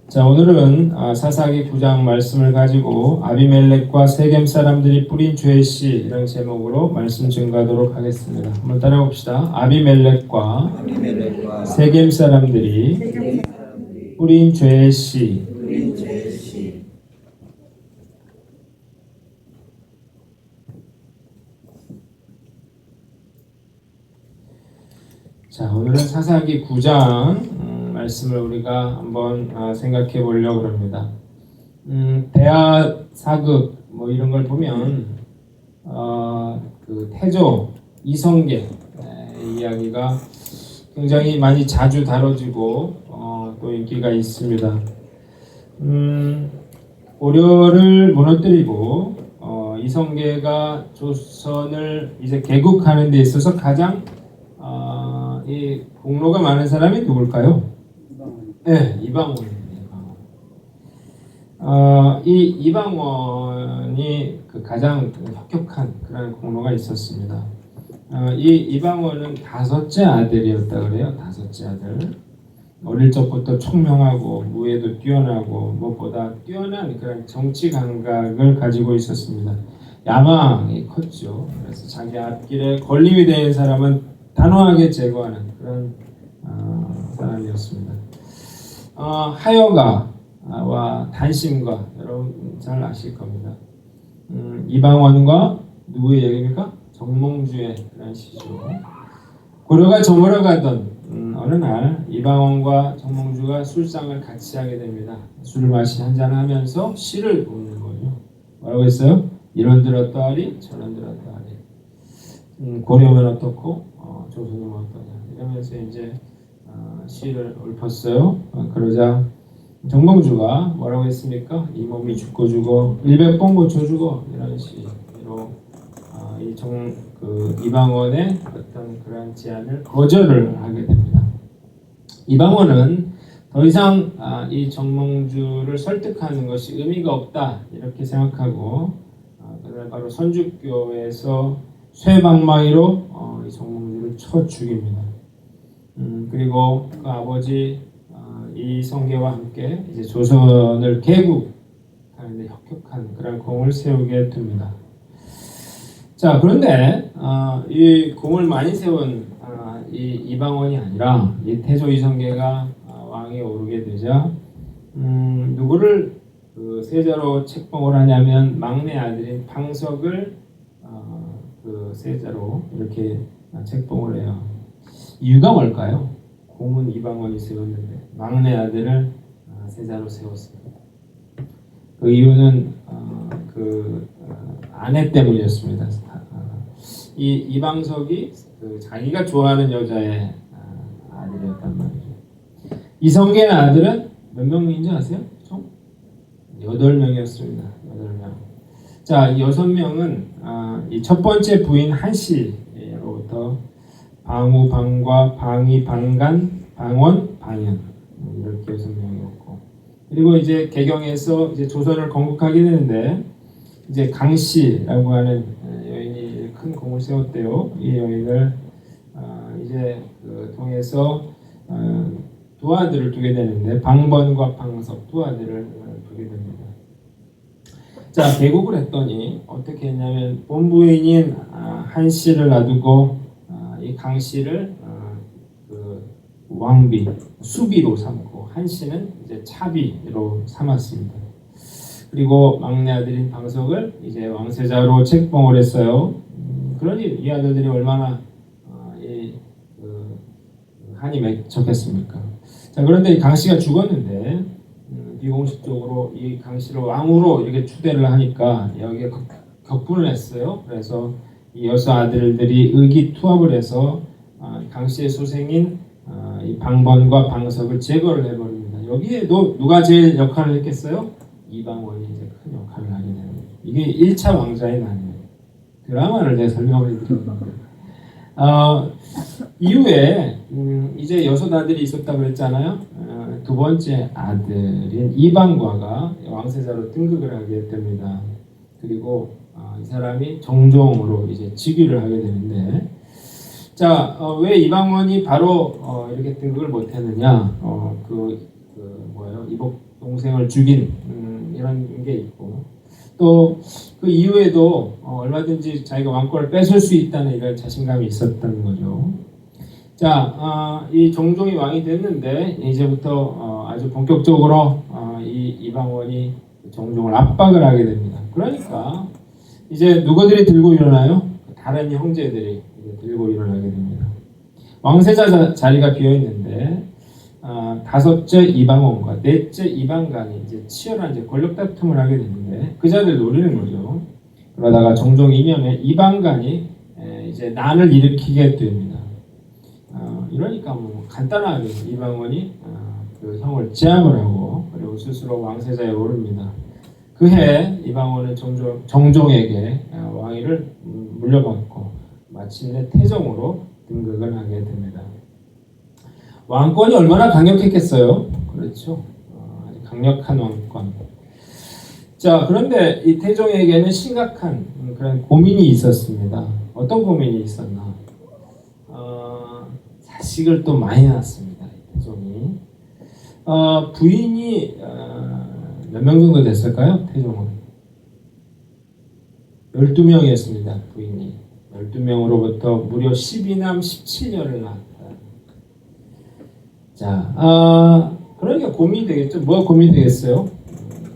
자, 오늘은 사사기 9장 말씀을 가지고 아비멜렉과 세겜 사람들이 뿌린 죄의 씨 이런 제목으로 말씀 증거하도록 하겠습니다. 한번 따라봅시다. 아비멜렉과 세겜 사람들이 뿌린 죄의 씨. 자, 오늘은 사사기 9장 말씀을 우리가 한번 생각해 보려고 합니다. 대하 사극 뭐 이런 걸 보면 그 태조 이성계 이야기가 굉장히 많이 자주 다뤄지고 또 인기가 있습니다. 고려를 무너뜨리고 이성계가 조선을 이제 개국하는 데 있어서 가장 이 공로가 많은 사람이 누굴까요? 네, 이방원입니다. 이 이방원이 그 가장 혁혁한 그런 공로가 있었습니다. 이 이방원은 다섯째 아들이었다 그래요. 다섯째 아들. 어릴 적부터 총명하고 무예도 뛰어나고 무엇보다 뛰어난 그런 정치 감각을 가지고 있었습니다. 야망이 컸죠. 그래서 자기 앞길에 걸림이 되는 사람은 단호하게 제거하는 그런 사람이었습니다. 하여가와 단심과 여러분 잘 아실 겁니다. 이방원과 누구의 얘기입니까? 정몽주의 그런 시죠. 고려가 저물어가던 어느 날 이방원과 정몽주가 술상을 같이 하게 됩니다. 술을 한잔하면서 시를 읊는 거예요. 뭐라고 했어요? 이런 들었다하리 저런 들었다하리 고려면 어떻고 조선은 어떠냐 이러면서 이제 시를 읊었어요. 그러자 정몽주가 뭐라고 했습니까? 이 몸이 죽고 100번 고쳐주고 이런 시로 그 이방원의 어떤 그런 제안을 거절을 하게 됩니다. 이방원은 더 이상 이 정몽주를 설득하는 것이 의미가 없다 이렇게 생각하고 그날 바로 선주교에서 쇠방망이로 이 정몽주를 쳐 죽입니다. 그리고 그 아버지 이성계와 함께 이제 조선을 개국하는데 혁혁한 그런 공을 세우게 됩니다. 자, 그런데 이 공을 많이 세운 이 이방원이 아니라 이 태조 이성계가 왕에 오르게 되자 누구를 그 세자로 책봉을 하냐면 막내 아들인 방석을 그 세자로 이렇게 책봉을 해요. 이유가 뭘까요? 공은 이방원이 세웠는데 막내 아들을 세자로 세웠습니다. 그 이유는 그 아내 때문이었습니다. 이 이방석이 그 자기가 좋아하는 여자의 아들이었단 말이죠. 이성계의 아들은 몇 명인지 아세요? 총 8명이었습니다. 8명. 자, 6명은 이 첫 번째 부인 한씨로부터 방우, 방과, 방이, 방간, 방원, 방현 이렇게 6명이었고, 그리고 이제 개경에서 이제 조선을 건국하게 되는데 이제 강씨라고 하는 여인이 큰 공을 세웠대요. 이 여인을 이제 그 통해서 두 아들을 두게 되는데 방번과 방석 두 아들을 두게 됩니다. 자, 개국을 했더니 어떻게 했냐면 본부인인 한씨를 놔두고 이 강씨를 그 왕비, 수비로 삼고 한씨는 이제 차비로 삼았습니다. 그리고 막내 아들인 방석을 이제 왕세자로 책봉을 했어요. 그러니 이 아들들이 얼마나 한이 맺혔겠습니까? 자, 그런데 이 강씨가 죽었는데 비공식적으로 이 강씨를 왕으로 이렇게 추대를 하니까 여기에 격분을 했어요. 그래서 이 여섯 아들들이 의기투합을 해서 강씨의 소생인 이 방번과 방석을 제거를 해버립니다. 여기에도 누가 제일 역할을 했겠어요? 이방원이 이제 큰 역할을 하게 됩니다. 이게 1차 왕자의 난이에요. 드라마를 내가 설명을 해드립니다. 이후에 이제 여섯 아들이 있었다고 했잖아요. 두 번째 아들인 이방과가 왕세자로 등극을 하게 됩니다. 그리고 이 사람이 정종으로 이제 즉위를 하게 되는데, 자, 왜 이방원이 바로 이렇게 등극을 못했느냐? 동생을 죽인 이런 게 있고 또 그 이후에도 얼마든지 자기가 왕권을 뺏을 수 있다는 이런 자신감이 있었다는 거죠. 자, 이 정종이 왕이 됐는데 이제부터 아주 본격적으로 이 이방원이 정종을 압박을 하게 됩니다. 그러니까 이제 누구들이 들고 일어나요? 다른 형제들이 들고 일어나게 됩니다. 왕세자 자리가 비어 있는데 다섯째 이방원과 넷째 이방간이 이제 치열한 이제 권력 다툼을 하게 되는데 그 자리를 노리는 거죠. 그러다가 정종 2년에 이방간이 이제 난을 일으키게 됩니다. 이러니까 뭐 간단하게 이방원이 그 형을 제압을 하고 그리고 스스로 왕세자에 오릅니다. 그해 이방원은 정종에게 왕위를 물려받고 마침내 태종으로 등극을 하게 됩니다. 왕권이 얼마나 강력했겠어요? 그렇죠. 아주 강력한 왕권. 자, 그런데 이 태종에게는 심각한 그런 고민이 있었습니다. 어떤 고민이 있었나? 자식을 또 많이 낳았습니다. 태종이. 부인이 몇 명 정도 됐을까요? 태종은 12명이었습니다. 부인이 12명으로부터 무려 12남 17녀를 낳았다. 자, 그러니까 고민이 되겠죠. 뭐가 고민이 되겠어요?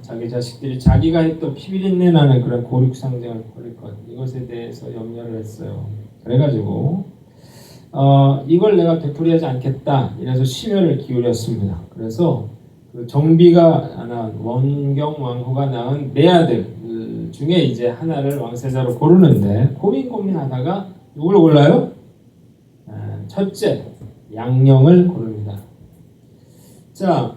자기 자식들이 자기가 했던 피비린내 나는 그런 고륙상쟁을 벌일 것, 이것에 대해서 염려를 했어요. 그래가지고 이걸 내가 되풀이하지 않겠다 이래서 심혈을 기울였습니다. 그래서 그 정비가 낳은 원경왕후가 낳은 네 아들 중에 이제 하나를 왕세자로 고르는데 고민하다가 누굴 골라요? 첫째 양령을 고릅니다. 자,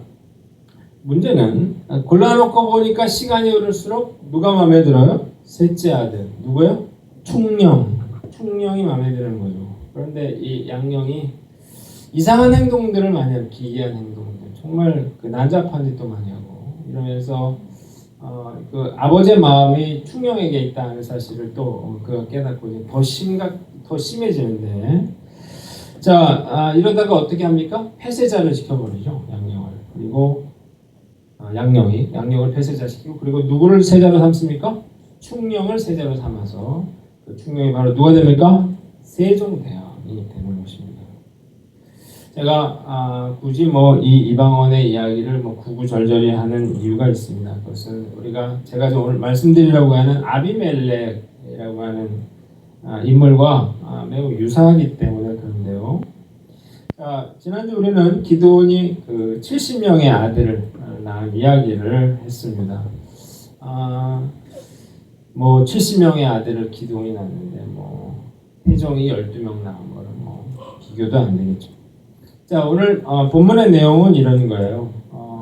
문제는 골라놓고 보니까 시간이 흐를수록 누가 마음에 들어요? 셋째 아들 누구요? 충령이 마음에 드는 거죠. 그런데 이 양령이 이상한 행동들을 많이 하고 기이한 행동들, 정말 그 난잡한 짓도 많이 하고 이러면서 그 아버지의 마음이 충령에게 있다는 사실을 또 그 깨닫고 더 심해지는데, 자, 이러다가 어떻게 합니까? 폐쇄자를 시켜버리죠. 양령을. 그리고 양령을 폐쇄자시키고, 그리고 누구를 세자로 삼습니까? 충령을 세자로 삼아서 그 충령이 바로 누가 됩니까? 세종대왕이 되는 것입니다. 제가 굳이 뭐 이 이방원의 이야기를 뭐 구구절절히 하는 이유가 있습니다. 그것은 제가 오늘 말씀드리려고 하는 아비멜렉이라고 하는 인물과 매우 유사하기 때문에 그런데요. 자, 지난주 우리는 기드온이 그 70명의 아들을 낳은 이야기를 했습니다. 뭐 70명의 아들을 기드온이 낳았는데 뭐 태종이 12명 낳은 거는 뭐 비교도 안 되겠죠. 자, 오늘 본문의 내용은 이런 거예요.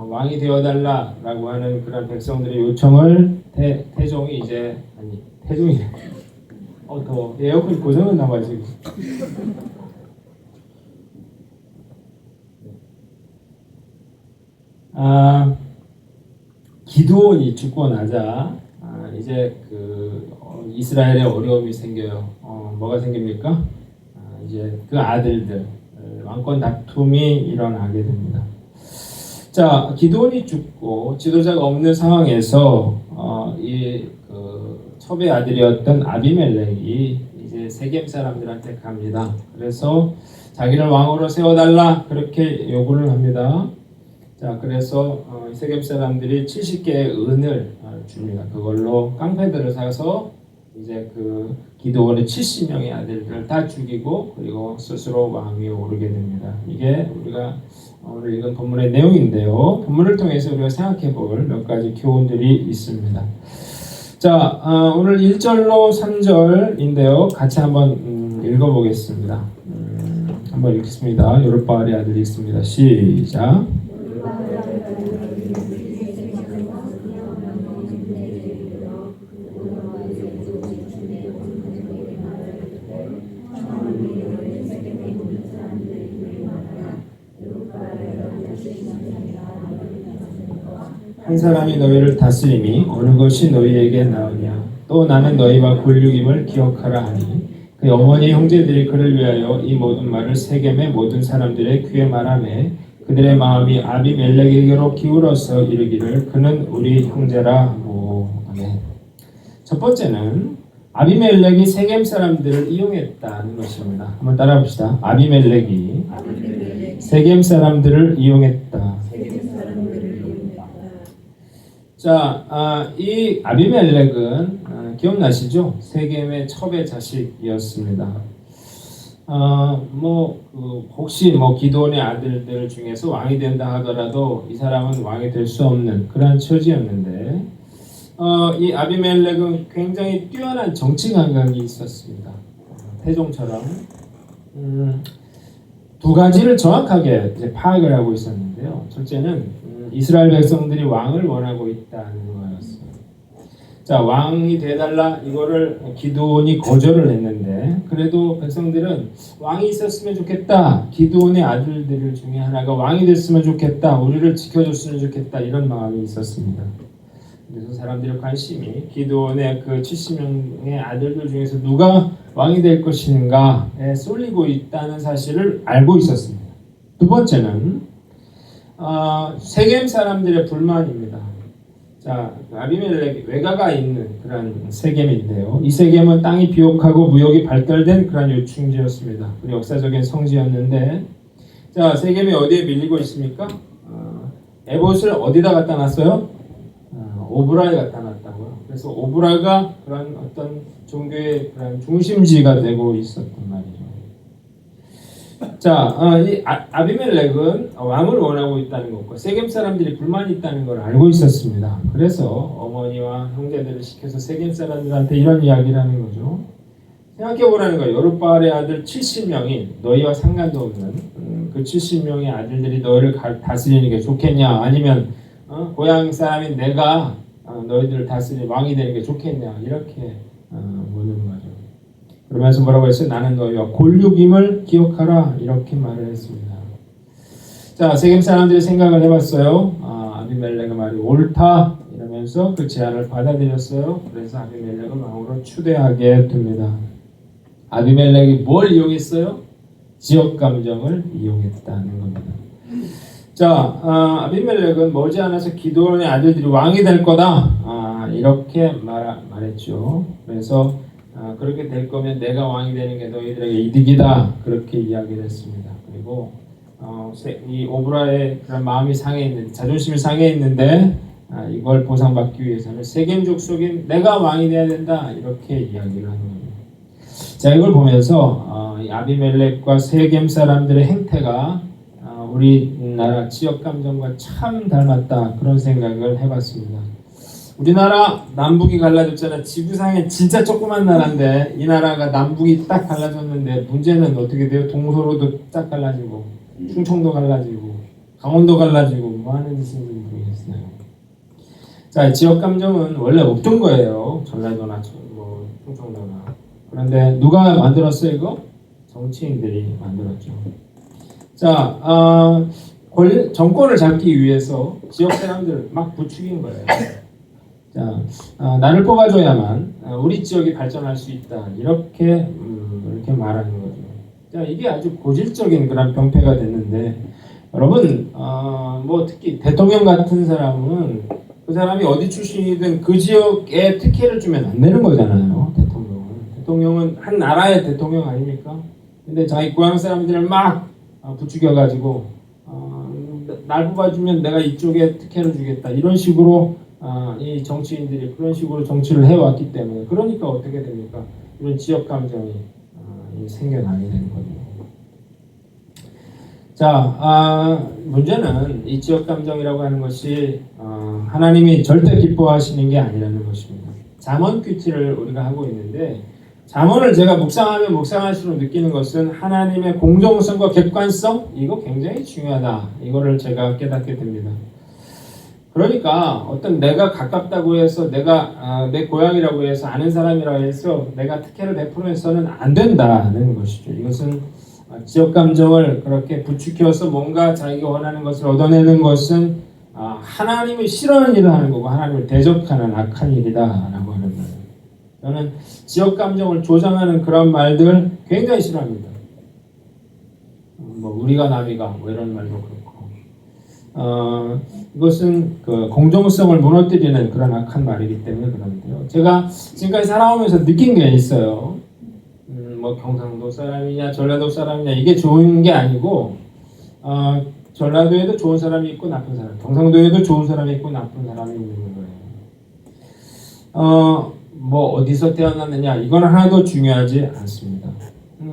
왕이 되어달라라고 하는 그런 백성들의 요청을 태종이 더 에어컨 고장은 나가지고 기드온이 죽고 나자 이제 이스라엘에 어려움이 생겨요. 뭐가 생깁니까? 이제 그 아들들 왕권 다툼이 일어나게 됩니다. 자, 기드온이 죽고 지도자가 없는 상황에서 첩의 아들이었던 아비멜렉이 이제 세겜 사람들한테 갑니다. 그래서 자기를 왕으로 세워달라 그렇게 요구를 합니다. 자, 그래서 세겜 사람들이 70개의 은을 줍니다. 그걸로 깡패들을 사서 이제 그 기드온의 70명의 아들들을 다 죽이고 그리고 스스로 왕위에 오르게 됩니다. 이게 우리가 오늘 읽은 본문의 내용인데요. 본문을 통해서 우리가 생각해 볼 몇 가지 교훈들이 있습니다. 자, 오늘 1절로 3절인데요. 같이 한번 읽어보겠습니다. 한번 읽겠습니다. 요르바알의 아들 읽습니다. 시작. 한 사람이 너희를 다스림이 어느 것이 너희에게 나으냐? 또 나는 너희와 곤륙임을 기억하라 하니 그 어머니 형제들이 그를 위하여 이 모든 말을 세겜의 모든 사람들의 귀에 말하매 그들의 마음이 아비멜렉에게로 기울어서 이르기를 그는 우리 형제라. 아멘. 첫 번째는 아비멜렉이 세겜 사람들을 이용했다는 것입니다. 한번 따라 봅시다. 아비멜렉이 세겜 사람들을 이용했다. 자, 이 아비멜렉은 기억나시죠? 세겜의 첩의 자식이었습니다. 혹시 기드온의 아들들 중에서 왕이 된다 하더라도 이 사람은 왕이 될 수 없는 그런 처지였는데, 이 아비멜렉은 굉장히 뛰어난 정치 감각이 있었습니다. 태종처럼 두 가지를 정확하게 이제 파악을 하고 있었는데요. 첫째는 이스라엘 백성들이 왕을 원하고 있다는 거였어요. 자, 왕이 돼달라 이거를 기드온이 거절을 했는데, 그래도 백성들은 왕이 있었으면 좋겠다. 기드온의 아들들 중에 하나가 왕이 됐으면 좋겠다. 우리를 지켜줬으면 좋겠다. 이런 마음이 있었습니다. 그래서 사람들의 관심이 기드온의 그 70명의 아들들 중에서 누가 왕이 될 것인가에 쏠리고 있다는 사실을 알고 있었습니다. 두 번째는 세겜 사람들의 불만입니다. 자, 아비멜렉 외가가 있는 그런 세겜인데요. 이 세겜은 땅이 비옥하고 무역이 발달된 그런 요충지였습니다. 그리고 역사적인 성지였는데, 자, 세겜이 어디에 밀리고 있습니까? 에봇을 어디다 갖다 놨어요? 오브라에 갖다 놨다고요. 그래서 오브라가 그런 어떤 종교의 그런 중심지가 되고 있었단 말이죠. 자, 이 아비멜렉은 왕을 원하고 있다는 것과 세겜 사람들이 불만이 있다는 걸 알고 있었습니다. 그래서 어머니와 형제들을 시켜서 세겜 사람들한테 이런 이야기를 하는 거죠. 생각해보라는 거예요. 여룻바알의 아들 70명이 너희와 상관도 없는 그 70명의 아들들이 너희를 다스리는 게 좋겠냐, 아니면 고향 사람인 내가 너희들을 다스리는 왕이 되는 게 좋겠냐, 이렇게 묻는 거죠. 그러면서 뭐라고 했어요? 나는 너희와 골육임을 기억하라, 이렇게 말을 했습니다. 자, 세겜 사람들이 생각을 해봤어요. 아비멜렉의 말이 옳다 이러면서 그 제안을 받아들였어요. 그래서 아비멜렉을 왕으로 추대하게 됩니다. 아비멜렉이 뭘 이용했어요? 지역 감정을 이용했다는 겁니다. 자, 아비멜렉은 머지않아서 기드온의 아들들이 왕이 될 거다, 이렇게 말했죠. 그래서 그렇게 될 거면 내가 왕이 되는 게 너희들에게 이득이다, 그렇게 이야기를 했습니다. 그리고 이 오브라의 그런 마음이 상해있는데, 자존심이 상해있는데, 이걸 보상받기 위해서는 세겜 족속인 내가 왕이 돼야 된다, 이렇게 이야기를 하는 겁니다. 자, 이걸 보면서 이 아비멜렉과 세겜 사람들의 행태가 우리나라 지역 감정과 참 닮았다, 그런 생각을 해봤습니다. 우리나라 남북이 갈라졌잖아. 지구상에 진짜 조그만 나라인데 이 나라가 남북이 딱 갈라졌는데 문제는 어떻게 돼요? 동서로도 딱 갈라지고 충청도 갈라지고 강원도 갈라지고 뭐 하는 짓인지 모르겠어요. 자, 지역 감정은 원래 없던 거예요. 전라도나 충청도나. 그런데 누가 만들었어요 이거? 정치인들이 만들었죠. 자, 정권을 잡기 위해서 지역 사람들을 막 부추긴 거예요. 자, 나를 뽑아줘야만 우리 지역이 발전할 수 있다, 이렇게 말하는 거죠. 자, 이게 아주 고질적인 그런 병폐가 됐는데, 여러분, 특히 대통령 같은 사람은 그 사람이 어디 출신이든 그 지역에 특혜를 주면 안 되는 거잖아요. 대통령은 한 나라의 대통령 아닙니까? 근데 자기 고향 사람들을 막 부추겨가지고 날 뽑아주면 내가 이쪽에 특혜를 주겠다, 이런 식으로 이 정치인들이 그런 식으로 정치를 해왔기 때문에, 그러니까 어떻게 됩니까? 이런 지역 감정이 생겨나게 되는 거죠. 자, 문제는 이 지역 감정이라고 하는 것이 하나님이 절대 기뻐하시는 게 아니라는 것입니다. 잠언 큐티를 우리가 하고 있는데, 잠언을 제가 묵상하면 묵상할수록 느끼는 것은 하나님의 공정성과 객관성, 이거 굉장히 중요하다, 이거를 제가 깨닫게 됩니다. 그러니까 어떤 내가 가깝다고 해서, 내가 내 고향이라고 해서, 아는 사람이라고 해서 내가 특혜를 베풀어서는 안 된다는 것이죠. 이것은 지역 감정을 그렇게 부추겨서 뭔가 자기가 원하는 것을 얻어내는 것은 하나님이 싫어하는 일을 하는 거고 하나님을 대적하는 악한 일이다라고 하는 거예요. 저는 지역 감정을 조장하는 그런 말들 굉장히 싫어합니다. 우리가 남이가 이런 말도 그렇고, 이것은 그 공정성을 무너뜨리는 그런 악한 말이기 때문에 그런데요. 제가 지금까지 살아오면서 느낀 게 있어요. 뭐 경상도 사람이냐 전라도 사람이냐 이게 좋은 게 아니고 전라도에도 좋은 사람이 있고 나쁜 사람, 경상도에도 좋은 사람이 있고 나쁜 사람이 있는 거예요. 뭐 어디서 태어났느냐 이건 하나도 중요하지 않습니다.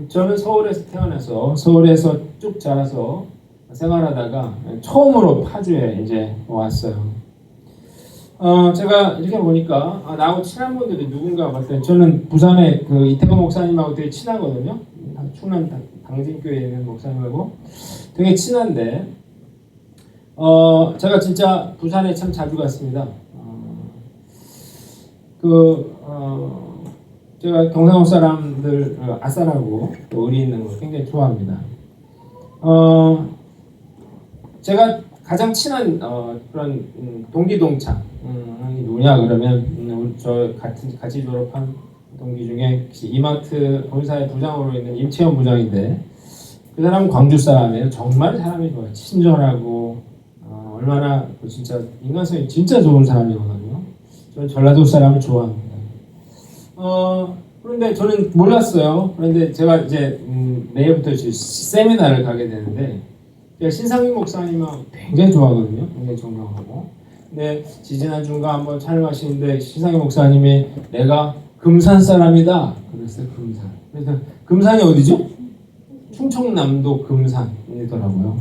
저는 서울에서 태어나서 서울에서 쭉 자라서 생활하다가 처음으로 파주에 이제 왔어요. 제가 이렇게 보니까 나하고 친한 분들이 누군가 봤더니 저는 부산에 그 이태근 목사님하고 되게 친하거든요. 충남 당진교회에 있는 목사님하고 되게 친한데 제가 진짜 부산에 참 자주 갔습니다. 제가 경상도 사람들 아싸라고 또 의리 있는 거 굉장히 좋아합니다. 제가 가장 친한 그런 동기 동창 누구냐 그러면 저 같이 졸업한 동기 중에 이마트 본사의 부장으로 있는 임채원 부장인데 그 사람은 광주 사람이에요. 정말 사람이 좋아요. 친절하고 얼마나 진짜 인간성이 진짜 좋은 사람이거든요. 저는 전라도 사람을 좋아합니다. 그런데 저는 몰랐어요. 그런데 제가 이제 내일부터 세미나를 가게 되는데 제가 신상민 목사님하고 굉장히 좋아하거든요. 굉장히 존경하고. 근데 지지난주인가 한번 촬영하시는데 신상민 목사님이 내가 금산 사람이다. 그랬어요. 금산. 그래서 금산이 어디죠? 충청남도 금산이더라고요.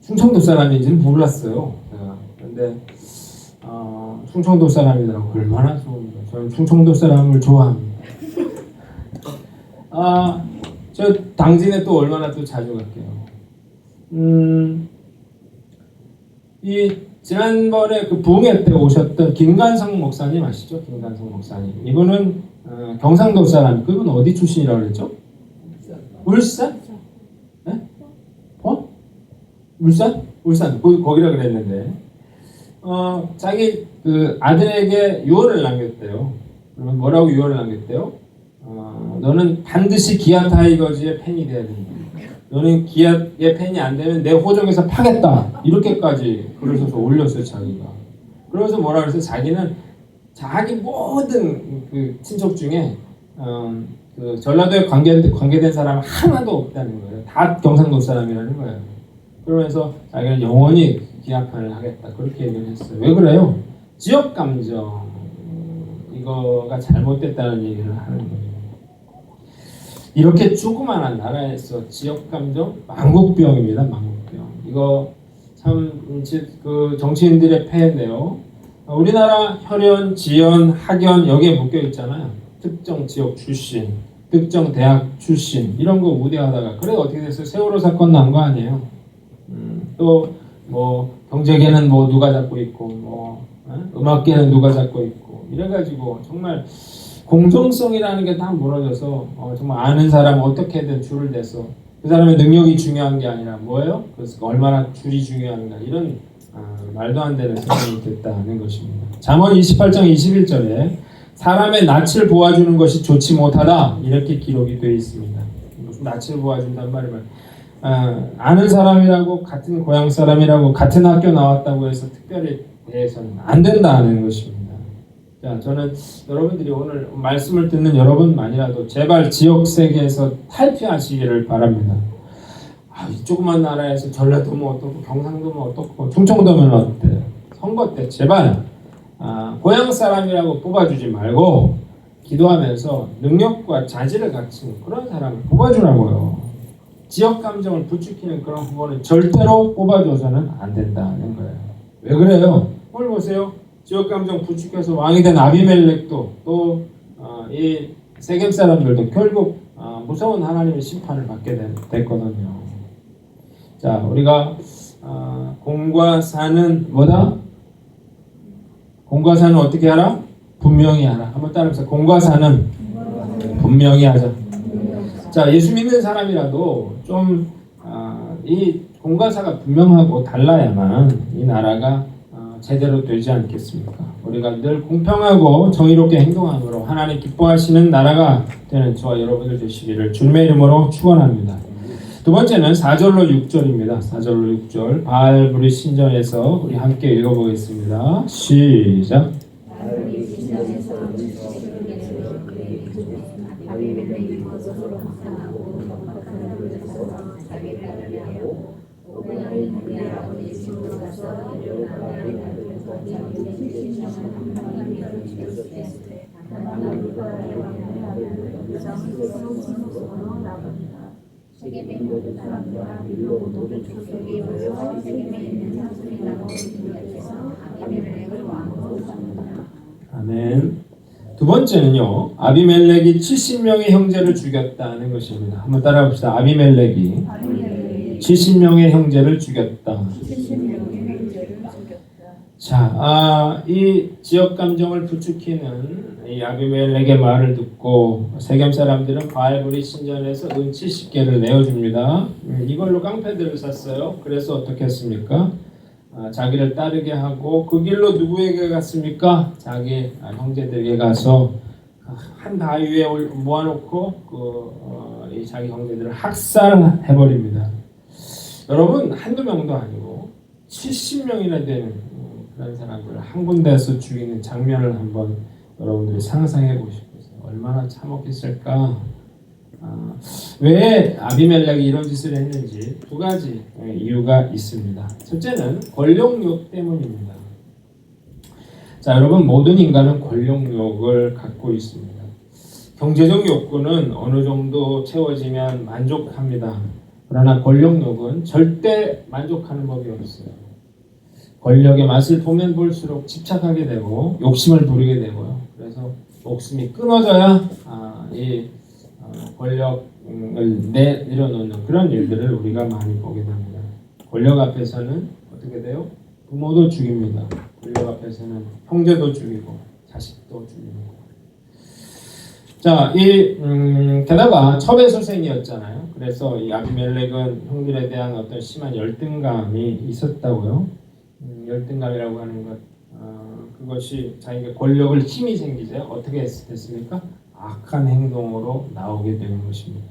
충청도 사람인지는 몰랐어요. 제가. 그런데 충청도 사람이더라고. 얼마나 좋은가. 저는 충청도 사람을 좋아합니다. 저 당진에 또 얼마나 또 자주 갈게요. 이 지난번에 그 부흥회 때 오셨던 김관성 목사님 아시죠? 김관성 목사님. 이분은 경상도 사람. 그분 어디 출신이라고 그랬죠? 울산? 네? 울산? 울산. 거기라 그랬는데. 자기 그 아들에게 유언을 남겼대요. 그러면 뭐라고 유언을 남겼대요? 너는 반드시 기아 타이거즈의 팬이 돼야 된다. 너는 기아의 팬이 안 되면 내 호적에서 파겠다. 이렇게까지 글을 써서 올렸어요, 자기가. 그러면서 뭐라 그랬어요? 자기는 자기 모든 그 친척 중에 그 전라도에 관계된 사람 하나도 없다는 거예요. 다 경상도 사람이라는 거예요. 그러면서 자기는 영원히 기아판을 하겠다. 그렇게 얘기를 했어요. 왜 그래요? 지역 감정 이거가 잘못됐다는 얘기를 하는 거예요. 이렇게 조그마한 나라에서 지역감정 망국병입니다. 망국병. 이거 참 그 정치인들의 폐해인데요. 우리나라 혈연, 지연, 학연 여기에 묶여 있잖아요. 특정 지역 출신, 특정 대학 출신 이런 거 우대하다가 그래 어떻게 됐어요? 세월호 사건 난 거 아니에요. 또 뭐 경제계는 뭐 누가 잡고 있고 뭐 음악계는 누가 잡고 있고 이래가지고 정말 공정성이라는 게 다 무너져서 정말 아는 사람 어떻게든 줄을 대서 그 사람의 능력이 중요한 게 아니라 뭐예요? 그래서 얼마나 줄이 중요한가 이런 말도 안 되는 생각이 됐다는 것입니다. 잠언 28장 21절에 사람의 낯을 보아주는 것이 좋지 못하다 이렇게 기록이 되어 있습니다. 무슨 낯을 보아준단 말이면 아는 사람이라고 같은 고향 사람이라고 같은 학교 나왔다고 해서 특별히 대해서는 안 된다는 것입니다. 자, 저는 여러분들이 오늘 말씀을 듣는 여러분만이라도 제발 지역 세계에서 탈피하시기를 바랍니다. 이 조그만 나라에서 전라도면 어떻고 경상도면 어떻고 충청도면 어때? 선거 때 제발 고향 사람이라고 뽑아주지 말고 기도하면서 능력과 자질을 갖춘 그런 사람을 뽑아주라고요. 지역 감정을 부추기는 그런 후보는 절대로 뽑아줘서는 안 된다는 거예요. 왜 그래요? 오늘 보세요. 지역 감정 부추겨서 왕이 된 아비멜렉도 또 이 세겜 사람들도 결국 무서운 하나님의 심판을 받게 됐거든요. 자, 우리가 공과 사는 뭐다? 공과 사는 어떻게 하라? 분명히 하라. 한번 따라해보세요. 공과 사는 분명히 하자. 자, 예수 믿는 사람이라도 좀 이 공과 사가 분명하고 달라야만 이 나라가 제대로 되지 않겠습니까? 우리가 늘 공평하고 정의롭게 행동함으로 하나님 기뻐하시는 나라가 되는 저와 여러분들 되시기를 주님의 이름으로 축원합니다. 두 번째는 4절로 6절입니다. 4절로 6절 바알브리 신전에서 우리 함께 읽어보겠습니다. 시작. 아멘. 두 번째는요, 아비멜렉이 70명의 형제를 죽였다는 것입니다. 한번 따라합시다. 아비멜렉이 70명의 형제를 죽였다. 자, 이 지역 감정을 부추기는 이 아비멜렉의 말을 듣고 세겜 사람들은 바알브리 신전에서 은 70개를 내어줍니다. 이걸로 깡패들을 샀어요. 그래서 어떻게 했습니까? 자기를 따르게 하고 그 길로 누구에게 갔습니까? 자기 형제들에게 가서 한 바위 위에 모아놓고 이 자기 형제들을 학살해버립니다. 여러분, 한두 명도 아니고 70명이나 되는 그런 사람들을 한 군데에서 죽이는 장면을 한번 여러분들이 상상해 보시고 얼마나 참혹했을까? 왜 아비멜렉이 이런 짓을 했는지 두 가지 이유가 있습니다. 첫째는 권력욕 때문입니다. 자, 여러분, 모든 인간은 권력욕을 갖고 있습니다. 경제적 욕구는 어느 정도 채워지면 만족합니다. 그러나 권력욕은 절대 만족하는 법이 없어요. 권력의 맛을 보면 볼수록 집착하게 되고 욕심을 부리게 되고요. 그래서 목숨이 끊어져야 이 권력을 내려놓는 그런 일들을 우리가 많이 보게 됩니다. 권력 앞에서는 어떻게 돼요? 부모도 죽입니다. 권력 앞에서는 형제도 죽이고 자식도 죽이고. 자, 게다가 첩외소생이었잖아요. 그래서 이 아비멜렉은 형들에 대한 어떤 심한 열등감이 있었다고요. 열등감이라고 하는 것, 그것이 자기가 권력을 힘이 생기죠. 어떻게 됐습니까? 악한 행동으로 나오게 되는 것입니다.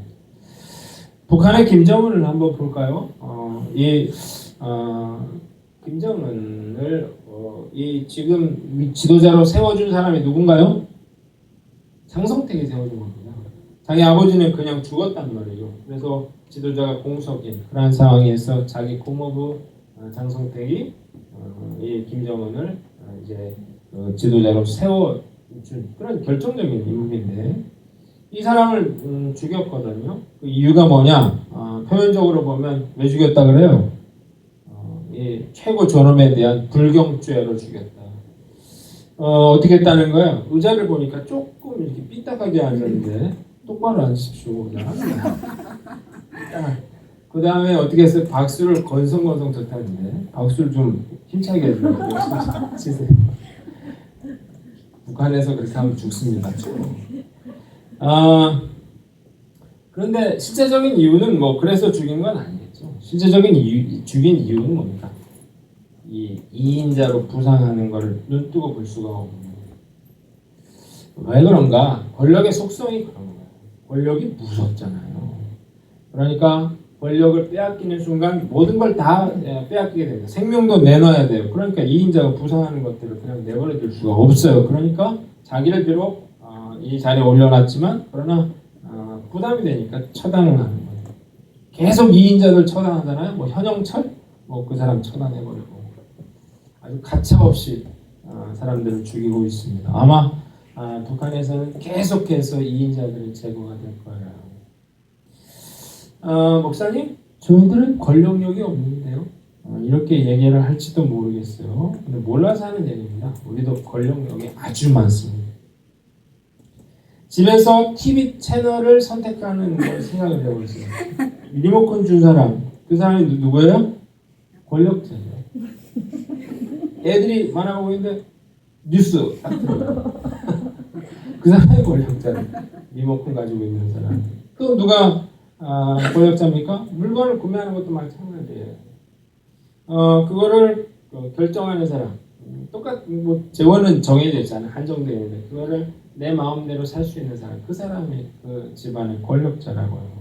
북한의 김정은을 한번 볼까요? 김정은을 이 지금 지도자로 세워준 사람이 누군가요? 장성택이 세워준 겁니다. 자기 아버지는 그냥 죽었단 말이에요. 그래서 지도자가 공석인 그런 상황에서 자기 고모부 장성택이 이 김정은을 이제 지도자로 세워준 그런 결정적인 인물인데 이 사람을 죽였거든요. 그 이유가 뭐냐? 표면적으로 보면 왜 죽였다 그래요? 이 최고 존엄에 대한 불경죄로 죽였다. 어떻게 했다는 거야? 의자를 보니까 조금 이렇게 삐딱하게 앉았는데 똑바로 앉으십시오. 그 다음에 어떻게 해서 박수를 건성건성 쳤다는데 박수를 좀 힘차게 해주세요. 북한에서 그렇게 하면 죽습니다. 그런데 실제적인 이유는 뭐 그래서 죽인 건 아니겠죠. 실제적인 죽인 이유는 뭡니까? 이 이인자로 부상하는 것을 눈뜨고 볼 수가 없는 거예요. 왜 그런가? 권력의 속성이 그런 거예요. 권력이 무섭잖아요. 그러니까 권력을 빼앗기는 순간 모든 걸 다 빼앗기게 됩니다. 생명도 내놔야 돼요. 그러니까 이인자가 부상하는 것들을 그냥 내버려 둘 수가 없어요. 그러니까 자기를 비록 이 자리에 올려놨지만 그러나 부담이 되니까 처단을 하는 거예요. 계속 이인자들 처단하잖아요. 뭐 현영철? 뭐 그 사람 처단해버리고 아주 가차없이 사람들을 죽이고 있습니다. 아마 북한에서는 계속해서 이인자들이 제거가 될 거예요. 목사님, 저희들은 권력력이 없는데요. 이렇게 얘기를 할지도 모르겠어요. 근데 몰라서 하는 얘기입니다. 우리도 권력력이 아주 많습니다. 집에서 TV 채널을 선택하는 걸 생각을 해보세요. 리모컨 준 사람, 그 사람이 누구예요? 권력자죠. 애들이 만화 보고 있는데 뉴스 딱 들어요. 그 사람이 권력자예요. 리모컨 가지고 있는 사람. 그럼 누가 권력자입니까? 물건을 구매하는 것도 마찬가지예요. 그거를 결정하는 사람. 뭐 재원은 정해져 있잖아요. 한정되어 있는데 그거를 내 마음대로 살 수 있는 사람. 그 사람이 그 집안의 권력자라고요.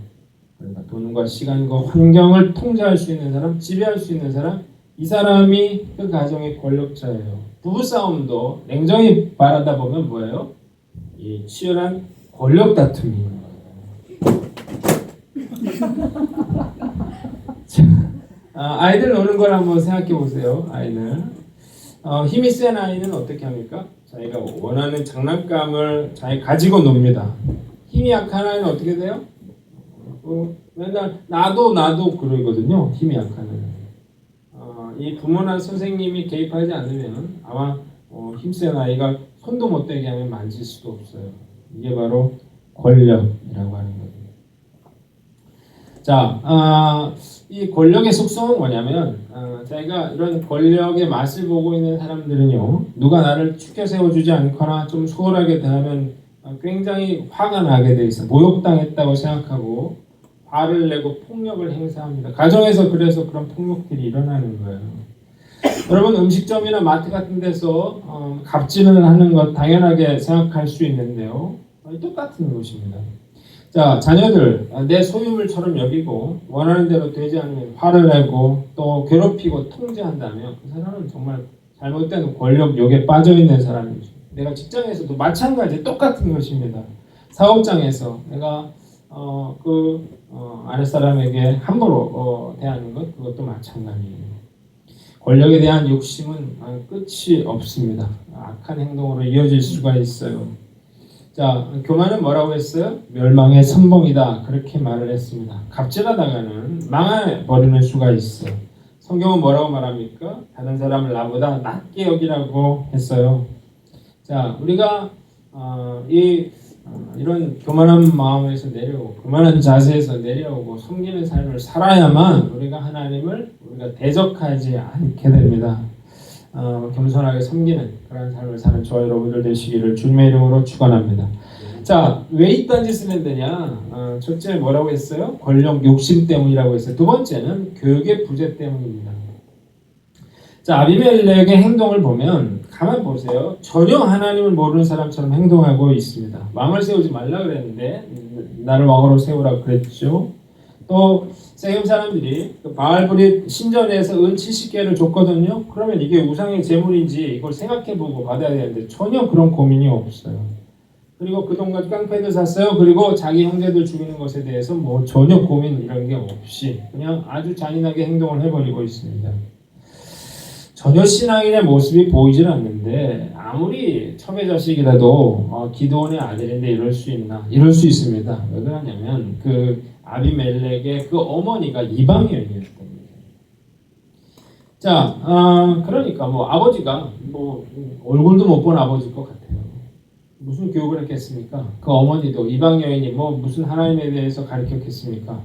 그러니까 돈과 시간과 환경을 통제할 수 있는 사람, 지배할 수 있는 사람, 이 사람이 그 가정의 권력자예요. 부부싸움도 냉정히 말하다 보면 뭐예요? 이 치열한 권력 다툼이에요. 아이들 노는 걸 한번 생각해 보세요. 아이들 힘이 센 아이는 어떻게 합니까? 자기가 원하는 장난감을 자기 가지고 놉니다. 힘이 약한 아이는 어떻게 돼요? 맨날 나도 그러거든요. 힘이 약한 아이는. 이 부모나 선생님이 개입하지 않으면 아마 힘센 아이가 손도 못 대게 하면 만질 수도 없어요. 이게 바로 권력이라고 하는 거죠. 자, 이 권력의 속성은 뭐냐면 자기가 이런 권력의 맛을 보고 있는 사람들은요, 누가 나를 축켜 세워주지 않거나 좀 소홀하게 대하면 굉장히 화가 나게 돼 있어요. 모욕당했다고 생각하고 화를 내고 폭력을 행사합니다. 가정에서 그래서 그런 폭력들이 일어나는 거예요. 여러분 음식점이나 마트 같은 데서 갑질을 하는 것 당연하게 생각할 수 있는데요. 똑같은 것입니다. 자, 자녀들 내 소유물처럼 여기고 원하는 대로 되지 않으면 화를 내고 또 괴롭히고 통제한다면 그 사람은 정말 잘못된 권력욕에 빠져있는 사람이죠. 내가 직장에서도 마찬가지 똑같은 것입니다. 사업장에서 내가 아랫사람에게 함부로 대하는 것, 그것도 마찬가지예요. 권력에 대한 욕심은 끝이 없습니다. 악한 행동으로 이어질 수가 있어요. 자, 교만은 뭐라고 했어요? 멸망의 선봉이다. 그렇게 말을 했습니다. 갑질하다가는 망해버리는 수가 있어요. 성경은 뭐라고 말합니까? 다른 사람을 나보다 낮게 여기라고 했어요. 자, 우리가 이런 교만한 마음에서 내려오고 교만한 자세에서 내려오고 섬기는 삶을 살아야만 우리가 하나님을 우리가 대적하지 않게 됩니다. 겸손하게 섬기는 그런 삶을 사는 저와 여러분들 되시기를 주님의 이름으로 축원합니다. 자, 왜 이딴 짓을 했느냐? 첫째 뭐라고 했어요? 권력 욕심 때문이라고 했어요. 두 번째는 교육의 부재 때문입니다. 자, 아비멜렉의 행동을 보면 가만 보세요. 전혀 하나님을 모르는 사람처럼 행동하고 있습니다. 왕을 세우지 말라 그랬는데 나를 왕으로 세우라 그랬죠. 또 세겜 사람들이 바알브릿 신전에서 은 70개를 줬거든요. 그러면 이게 우상의 제물인지 이걸 생각해보고 받아야 되는데 전혀 그런 고민이 없어요. 그리고 그동안 깡패들 샀어요. 그리고 자기 형제들 죽이는 것에 대해서 뭐 전혀 고민 이런 게 없이 그냥 아주 잔인하게 행동을 해버리고 있습니다. 전혀 신앙인의 모습이 보이질 않는데 아무리 첨의 자식이라도 기드온의 아들인데 이럴 수 있나? 이럴 수 있습니다. 왜 그러냐면 그 아비멜렉의 그 어머니가 이방인이었답니다. 자, 그러니까 뭐 아버지가 뭐 얼굴도 못 본 아버지일 것 같아요. 무슨 교육을 했겠습니까? 그 어머니도 이방 여인이 뭐 무슨 하나님에 대해서 가르쳤겠습니까?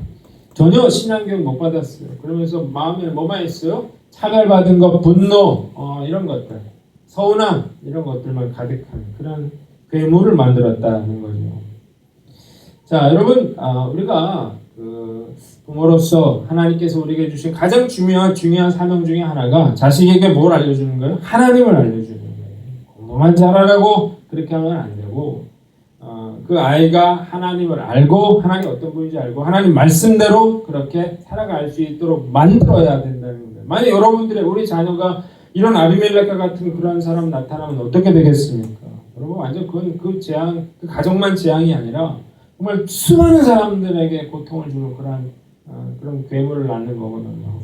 전혀 신앙 교육 못 받았어요. 그러면서 마음에 뭐만 있어요? 차별받은 것, 분노, 이런 것들, 서운함 이런 것들만 가득한 그런 괴물을 만들었다는 거죠. 자, 여러분, 우리가 부모로서 하나님께서 우리에게 주신 가장 중요한 사명 중에 하나가 자식에게 뭘 알려주는 거예요? 하나님을 알려주는 거예요. 공부만 잘하라고 그렇게 하면 안 되고 그 아이가 하나님을 알고 하나님 어떤 분인지 알고 하나님 말씀대로 그렇게 살아갈 수 있도록 만들어야 된다는 거예요. 만약 여러분들의 우리 자녀가 이런 아비멜렉과 같은 그런 사람 나타나면 어떻게 되겠습니까? 여러분 완전 그 재앙, 그 가정만 재앙이 아니라 정말 수많은 사람들에게 고통을 주는 그런 괴물을 낳는 거거든요.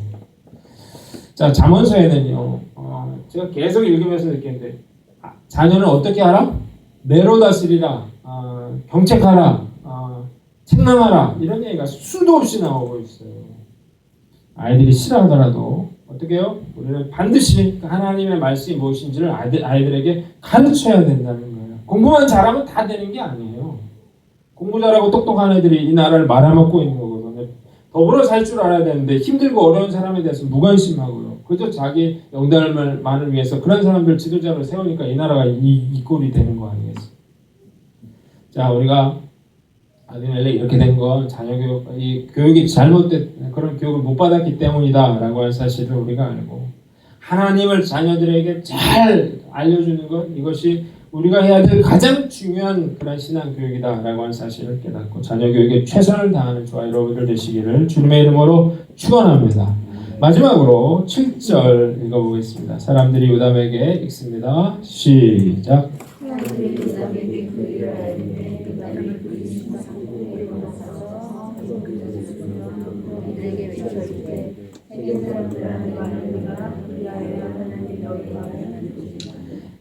자, 잠언서에는요, 제가 계속 읽으면서 느끼는데 자녀는 어떻게 하라? 매로 다스리라, 경책하라, 책망하라 이런 얘기가 수도 없이 나오고 있어요. 아이들이 싫어하더라도 어떻게 해요? 우리는 반드시 하나님의 말씀이 무엇인지를 아이들에게 가르쳐야 된다는 거예요. 공부만 잘하면 다 되는 게 아니에요. 공부 잘하고 똑똑한 애들이 이 나라를 말아먹고 있는 거거든요. 더불어 살 줄 알아야 되는데 힘들고 어려운 사람에 대해서 무관심하고요. 그저 자기 영달만을 위해서 그런 사람들 지도자를 세우니까 이 나라가 이 꼴이 되는 거 아니겠어요? 자, 우리가 아비멜렉 이렇게 된 건 자녀 교육이 잘못된 그런 교육을 못 받았기 때문이다라고 하는 사실을 우리가 알고 하나님을 자녀들에게 잘 알려주는 것 이것이 우리가 해야 될 가장 중요한 그런 신앙 교육이다라고 하는 사실을 깨닫고 자녀 교육에 최선을 다하는 저와 여러분들 되시기를 주님의 이름으로 축원합니다. 마지막으로 7절 읽어보겠습니다. 사람들이 요담에게 읽습니다. 시작.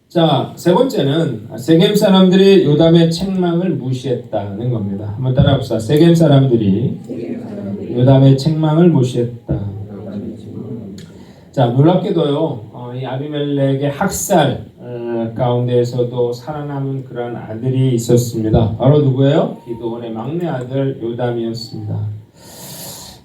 자, 세 번째는 세겜 사람들이 요담의 책망을 무시했다는 겁니다. 한번 따라합시다. 세겜 사람들이 요담의 책망을 무시했다. 자, 놀랍게도요, 이 아비멜렉의 학살 가운데에서도 살아남은 그런 아들이 있었습니다. 바로 누구예요? 기드온의 막내 아들 요담이었습니다.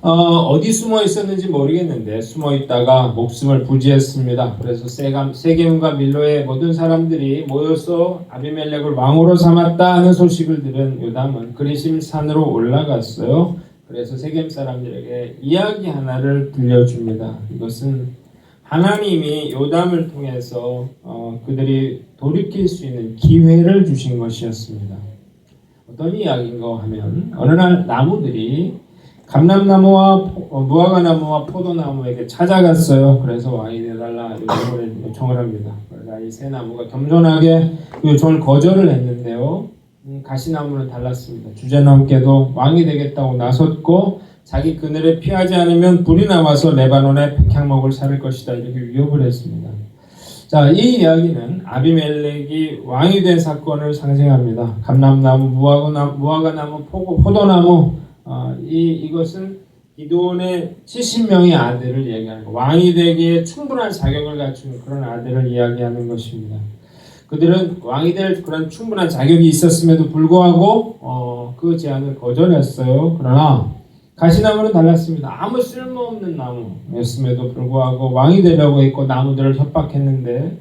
어디 숨어 있었는지 모르겠는데 숨어 있다가 목숨을 부지했습니다. 그래서 세겜과 밀로의 모든 사람들이 모여서 아비멜렉을 왕으로 삼았다 하는 소식을 들은 요담은 그리심 산으로 올라갔어요. 그래서 세겜 사람들에게 이야기 하나를 들려줍니다. 이것은 하나님이 요담을 통해서 그들이 돌이킬 수 있는 기회를 주신 것이었습니다. 어떤 이야기인가 하면 어느 날 나무들이 감람나무와 무화과나무와 포도나무에게 찾아갔어요. 그래서 왕이 되달라 요청을 합니다. 그러자 이 세 나무가 겸손하게 요청을 거절을 했는데요. 가시나무는 달랐습니다. 주제넘게도 왕이 되겠다고 나섰고 자기 그늘에 피하지 않으면 불이 나와서 레바논의 백향목을 사를 것이다 이렇게 위협을 했습니다. 자, 이 이야기는 아비멜렉이 왕이 된 사건을 상징합니다. 감람나무, 무화과나무, 포도나무 이것은 기드온의 70명의 아들을 이야기하는 거, 왕이 되기에 충분한 자격을 갖춘 그런 아들을 이야기하는 것입니다. 그들은 왕이 될 그런 충분한 자격이 있었음에도 불구하고 그 제안을 거절했어요. 그러나 가시나무는 달랐습니다. 아무 쓸모없는 나무였음에도 불구하고 왕이 되려고 했고 나무들을 협박했는데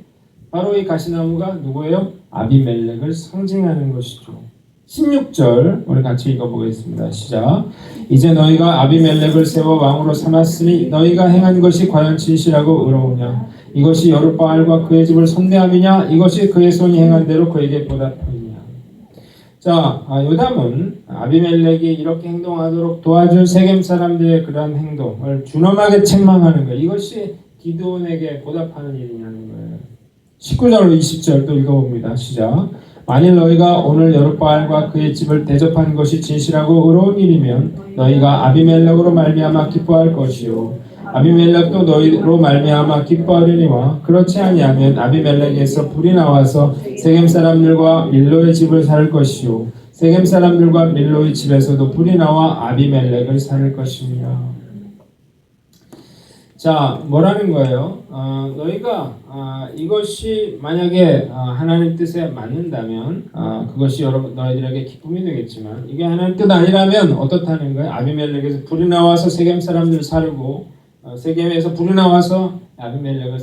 바로 이 가시나무가 누구예요? 아비멜렉을 상징하는 것이죠. 16절 우리 같이 읽어보겠습니다. 시작. 이제 너희가 아비멜렉을 세워 왕으로 삼았으니 너희가 행한 것이 과연 진실하고 의로우냐? 이것이 여룻바알과 그의 집을 선대함이냐? 이것이 그의 손이 행한 대로 그에게 보답하느냐? 자, 요담은 아비멜렉이 이렇게 행동하도록 도와준 세겜 사람들의 그러한 행동을 준엄하게 책망하는 거예요. 이것이 기드온에게 보답하는 일이냐는 거예요. 19절로 20절도 읽어봅니다. 시작. 만일 너희가 오늘 여룻바알과 그의 집을 대접한 것이 진실하고 의로운 일이면 너희가 아비멜렉으로 말미암아 기뻐할 것이요 아비멜렉도 너희로 말미암아 기뻐하려니와 그렇지 아니하면 아비멜렉에서 불이 나와서 세겜 사람들과 밀로의 집을 살 것이요 세겜 사람들과 밀로의 집에서도 불이 나와 아비멜렉을 살 것이며. 자, 뭐라는 거예요? 너희가 이것이 만약에 하나님 뜻에 맞는다면 그것이 너희들에게 기쁨이 되겠지만 이게 하나님 뜻 아니라면 어떻다는 거예요? 아비멜렉에서 불이 나와서 세겜 사람들을 사르고 세겜에서 불이 나와서 아비멜렉을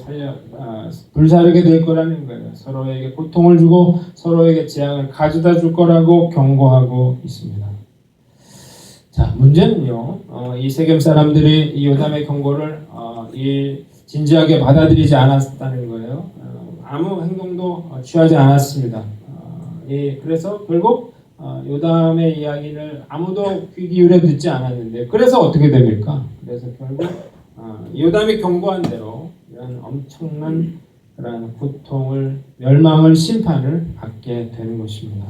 불사르게 될 거라는 거예요. 서로에게 고통을 주고 서로에게 재앙을 가져다 줄 거라고 경고하고 있습니다. 자, 문제는요, 이 세겜 사람들이 이 요담의 경고를 진지하게 받아들이지 않았다는 거예요. 아무 행동도 취하지 않았습니다. 그래서 결국 요담의 이야기를 아무도 귀 기울여 듣지 않았는데, 그래서 어떻게 됩니까? 그래서 결국 요담이 경고한 대로 이런 엄청난 그런 고통을, 멸망을, 심판을 받게 되는 것입니다.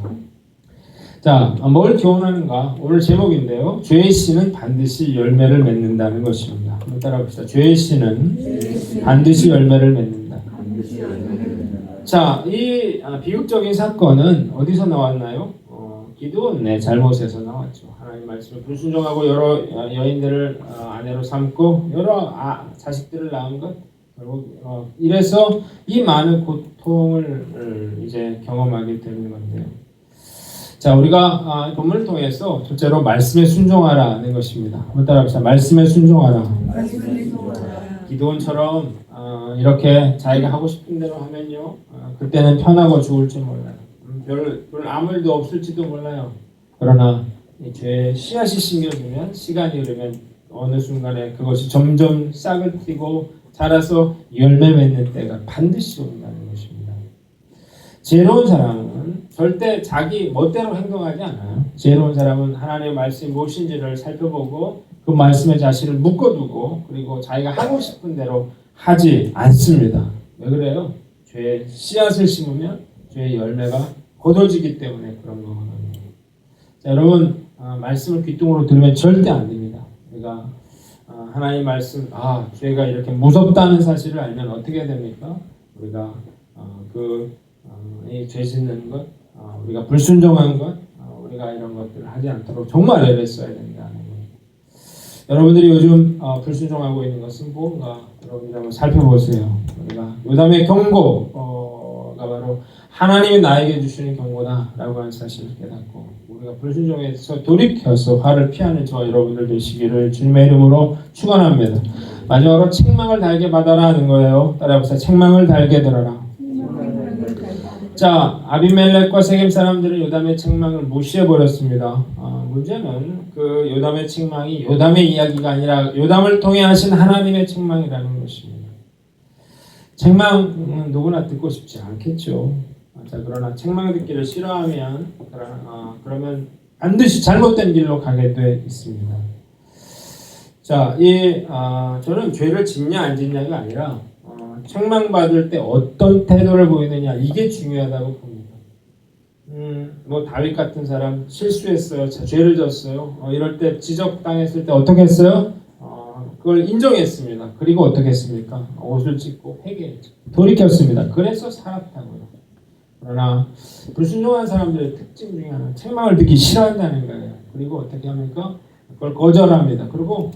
자, 뭘 교훈하는가? 오늘 제목인데요. 죄의 씨는 반드시 열매를 맺는다는 것입니다. 한번 따라봅시다. 죄의 씨는 반드시 열매를 맺는다. 자, 이 비극적인 사건은 어디서 나왔나요? 기드온의 잘못에서 나왔죠. 하나님 말씀에 불순종하고 여러 여인들을 아내로 삼고 여러 자식들을 낳은 것, 결국 이래서 이 많은 고통을 이제 경험하게 되는 건데요. 자, 우리가 본문을 통해서 첫째로 말씀에 순종하라는 것입니다. 한번 따라합시다. 말씀에 순종하라. 기드온처럼 이렇게 자기가 하고 싶은 대로 하면요, 그때는 편하고 좋을지 몰라요. 별 아무 일도 없을지도 몰라요. 그러나 이 죄의 씨앗이 심겨지면, 시간이 흐르면 어느 순간에 그것이 점점 싹을 틔고 자라서 열매 맺는 때가 반드시 온다는 것입니다. 지혜로운 사람은 절대 자기 멋대로 행동하지 않아요. 지혜로운 사람은 하나님의 말씀이 무엇인지를 살펴보고 그 말씀에 자신을 묶어두고 그리고 자기가 하고 싶은 대로 하지 않습니다. 왜 그래요? 죄의 씨앗을 심으면 죄의 열매가 거둬지기 때문에 그런 거거든요. 자, 여러분 말씀을 귀뚱으로 들으면 절대 안 됩니다. 우리가 하나님 말씀, 죄가 이렇게 무섭다는 사실을 알면 어떻게 됩니까? 우리가 이 죄 짓는 것, 우리가 불순종한 것, 우리가 이런 것들을 하지 않도록 정말 애를 써야 된다는 거예요. 여러분들이 요즘 불순종하고 있는 것은 뭔가 여러분들이 한번 살펴보세요. 우리가 요담의 경고가 바로 하나님이 나에게 주시는 경고다라고 하는 사실을 깨닫고 우리가 불순종해서 돌이켜서 화를 피하는 저와 여러분들 되시기를 주님의 이름으로 축원합니다. 마지막으로 책망을 달게 받아라 하는 거예요. 따라해보세요. 책망을 달게 들어라. 자, 아비멜렉과 세겜 사람들은 요담의 책망을 무시해버렸습니다. 문제는 그 요담의 책망이 요담의 이야기가 아니라 요담을 통해 하신 하나님의 책망이라는 것입니다. 책망은 누구나 듣고 싶지 않겠죠. 자, 그러나 책망 듣기를 싫어하면 그러면 반드시 잘못된 길로 가게 돼 있습니다. 자, 저는 죄를 짓냐 안 짓냐가 아니라 책망받을 때 어떤 태도를 보이느냐 이게 중요하다고 봅니다. 뭐 다윗 같은 사람 실수했어요. 죄를 졌어요. 이럴 때 지적당했을 때 어떻게 했어요? 그걸 인정했습니다. 그리고 어떻게 했습니까? 옷을 찢고 회개했죠. 돌이켰습니다. 그래서 살았다고요. 그러나 불순종한 사람들의 특징 중에 하나는 책망을 듣기 싫어한다는 거예요. 그리고 어떻게 합니까? 그걸 거절합니다. 그리고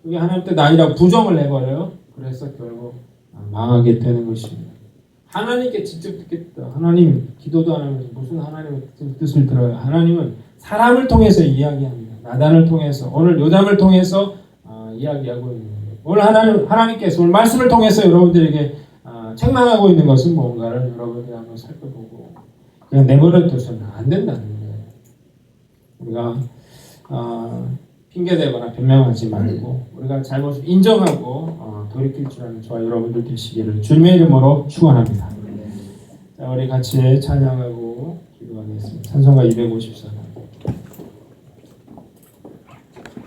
그게 하나님 뜻 아니라고 부정을 해버려요. 그래서 결국 망하게 되는 것입니다. 하나님께 직접 듣겠다. 하나님 기도도 안 하면서 무슨 하나님의 뜻을 들어요. 하나님은 사람을 통해서 이야기합니다. 나단을 통해서 오늘 요담을 통해서 이야기하고 있는 거예요. 오늘 하나님께서 오늘 말씀을 통해서 여러분들에게 책망하고 있는 것은 뭔가를 여러분들이 한번 살펴보고 그냥 내버려둬서는 안 된다는 거예요. 우리가 핑계대거나 변명하지 말고 우리가 잘못을 인정하고 돌이킬 줄 아는 저와 여러분들 되시기를 주님의 이름으로 축원합니다. 자, 우리 같이 찬양하고 기도하겠습니다. 찬송가 254.